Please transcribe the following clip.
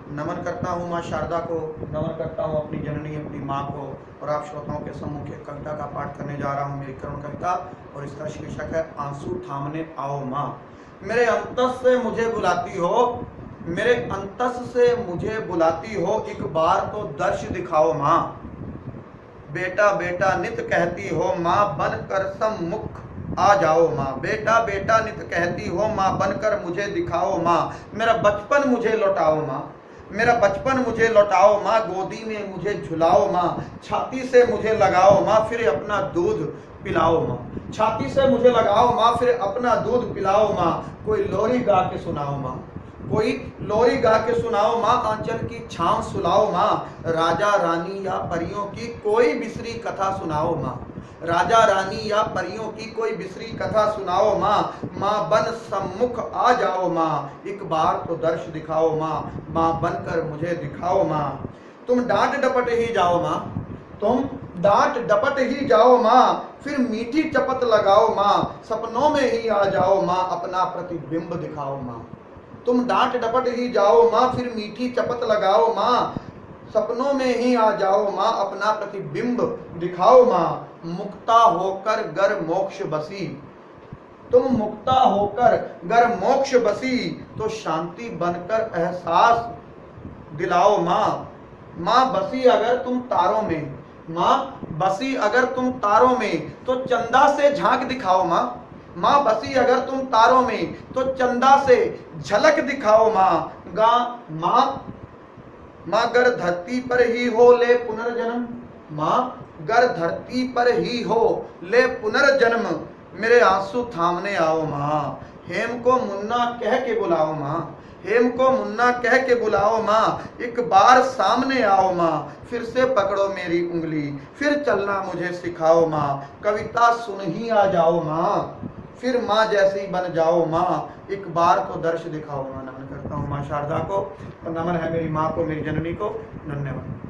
नमन करता हूँ माँ शारदा को, नमन करता हूँ अपनी जननी अपनी माँ को। और आप श्रोताओं के सम्मुख एक कविता का पाठ करने जा रहा हूँ, मेरी करुण कविता, और इसका शीर्षक है आंसू थामने आओ माँ। मेरे अंतस से मुझे बुलाती हो, मेरे अंतस से मुझे बुलाती हो, एक बार तो दर्श दिखाओ माँ। बेटा बेटा नित कहती हो माँ, बन कर सम्मुख आ जाओ माँ। बेटा बेटा नित कहती हो माँ, बनकर मुझे दिखाओ माँ। मेरा बचपन मुझे लौटाओ माँ, मेरा बचपन मुझे लौटाओ माँ। गोदी में मुझे झुलाओ माँ, छाती से मुझे लगाओ माँ, फिर अपना दूध पिलाओ माँ। छाती से मुझे लगाओ माँ, फिर अपना दूध पिलाओ माँ। कोई लोरी गा के सुनाओ माँ, कोई लोरी गा के सुनाओ माँ। आंचल की छांव सुलाओ माँ, राजा रानी या परियों की कोई बिसरी कथा सुनाओ माँ। राजा रानी या परियों की कोई बिसरी कथा सुनाओ माँ। माँ बन सम्मुख आ जाओ माँ, एक बार तो दर्श दिखाओ माँ। माँ बनकर मुझे दिखाओ माँ। तुम डांट डपट ही जाओ माँ, तुम डांट डपट ही जाओ माँ, फिर मीठी चपत लगाओ माँ। सपनों में ही आ जाओ माँ, अपना प्रतिबिंब दिखाओ माँ। तुम डांट डपट ही जाओ माँ, फिर मीठी चपत लगाओ माँ। सपनों में ही आ जाओ माँ, अपना प्रतिबिंब दिखाओ माँ। मुक्ता होकर गर मोक्ष बसी, तुम मुक्ता होकर गर मोक्ष बसी, तो शांति बनकर एहसास दिलाओ माँ। माँ बसी अगर तुम तारों में, माँ बसी अगर तुम तारों में, तो चंदा से झांक दिखाओ माँ। माँ बसी अगर तुम तारों में, तो चंदा से झलक दिखाओ माँ। माँ माँ गर धरती पर ही हो ले पुनर्जन्म, माँ गर धरती पर ही हो ले पुनर्जन्म, मेरे आंसू थामने आओ माँ। हेम को मुन्ना कह के बुलाओ माँ, हेम को मुन्ना कह के बुलाओ माँ। एक बार सामने आओ माँ, फिर से पकड़ो मेरी उंगली, फिर चलना मुझे सिखाओ माँ। कविता सुन ही आ जाओ माँ, फिर माँ जैसी बन जाओ माँ। एक बार तो दर्श दिखाओ माँ। नमन करता हूँ माँ शारदा को, और नमन है मेरी माँ को, मेरी जननी को। धन्यवाद।